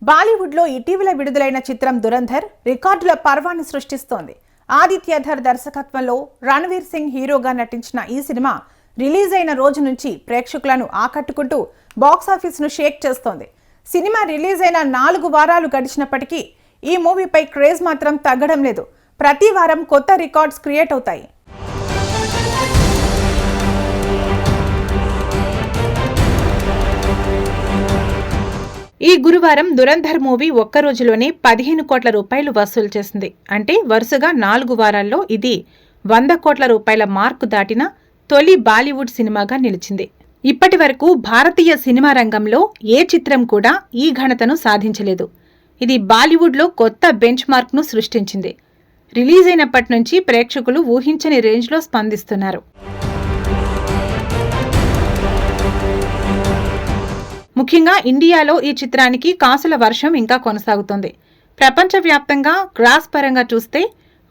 బాలీవుడ్లో ఇటీవల విడుదలైన చిత్రం దురంధర్ రికార్డుల పర్వాన్ని సృష్టిస్తోంది. ఆదిత్యధర్ దర్శకత్వంలో రణ్వీర్ సింగ్ హీరోగా నటించిన ఈ సినిమా రిలీజ్ అయిన రోజు నుంచి ప్రేక్షకులను ఆకట్టుకుంటూ బాక్సాఫీస్ను షేక్ చేస్తోంది. సినిమా రిలీజ్ అయిన 4 వారాలు గడిచినప్పటికీ ఈ మూవీపై క్రేజ్ మాత్రం తగ్గడం లేదు. ప్రతి వారం కొత్త రికార్డ్స్ క్రియేట్ అవుతాయి. ఈ గురువారం దురంధర్ మూవీ ఒక్క రోజులోనే 15 కోట్ల రూపాయలు వసూలు చేసింది. అంటే వరుసగా 4 వారాల్లో ఇది 100 కోట్ల రూపాయల మార్కు దాటిన తొలి బాలీవుడ్ సినిమాగా నిలిచింది. ఇప్పటి వరకు భారతీయ సినిమా రంగంలో ఏ చిత్రం కూడా ఈ ఘనతను సాధించలేదు. ఇది బాలీవుడ్లో కొత్త బెంచ్ మార్క్ను సృష్టించింది. రిలీజ్ అయినప్పటి నుంచి ప్రేక్షకులు ఊహించని రేంజ్లో స్పందిస్తున్నారు. ముఖ్యంగా ఇండియాలో ఈ చిత్రానికి కాసుల వర్షం ఇంకా కొనసాగుతోంది. ప్రపంచవ్యాప్తంగా గ్రాస్ పరంగా చూస్తే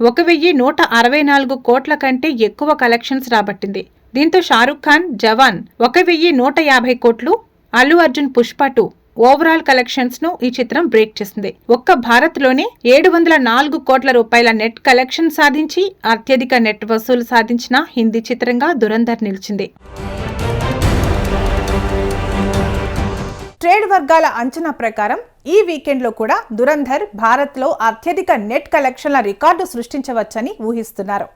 1164 కోట్ల కంటే ఎక్కువ కలెక్షన్స్ రాబట్టింది. దీంతో షారుఖ్ ఖాన్ జవాన్ 1150 కోట్లు, అల్లు అర్జున్ పుష్ప 2 ఓవరాల్ కలెక్షన్స్ ను ఈ చిత్రం బ్రేక్ చేసింది. ఒక్క భారత్ లోనే 704 కోట్ల రూపాయల నెట్ కలెక్షన్ సాధించి అత్యధిక నెట్ వసూలు సాధించిన హిందీ చిత్రంగా దురంధర్ నిలిచింది. ట్రేడ్ వర్గాల అంచనా ప్రకారం ఈ వీకెండ్లో కూడా దురంధర్ భారత్లో అత్యధిక నెట్ కలెక్షన్ల రికార్డు సృష్టించవచ్చని ఊహిస్తున్నారు.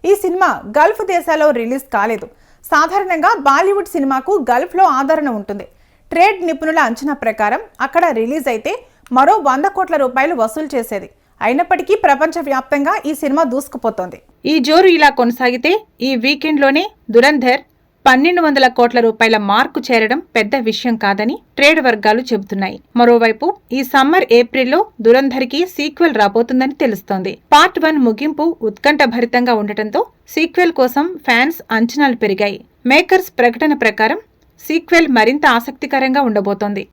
ఈ సినిమా గల్ఫ్ దేశాల్లో రిలీజ్ కాలేదు. సాధారణంగా బాలీవుడ్ సినిమాకు గల్ఫ్లో ఆదరణ ఉంటుంది. ట్రేడ్ నిపుణుల అంచనా ప్రకారం అక్కడ రిలీజ్ అయితే మరో 100 కోట్ల రూపాయలు వసూలు చేసేది. అయినప్పటికీ ప్రపంచవ్యాప్తంగా ఈ సినిమా దూసుకుపోతోంది. ఈ జోరు ఇలా కొనసాగితే ఈ వీకెండ్లోనే దురంధర్ 1200 కోట్ల రూపాయల మార్కు చేరడం పెద్ద విషయం కాదని ట్రేడ్ వర్గాలు చెబుతున్నాయి. మరోవైపు ఈ సమ్మర్ ఏప్రిల్లో దురంధర్కి సీక్వెల్ రాబోతుందని తెలుస్తోంది. పార్ట్ 1 ముగింపు ఉత్కంఠభరితంగా ఉండటంతో సీక్వెల్ కోసం ఫ్యాన్స్ అంచనాలు పెరిగాయి. మేకర్స్ ప్రకటన ప్రకారం సీక్వెల్ మరింత ఆసక్తికరంగా ఉండబోతోంది.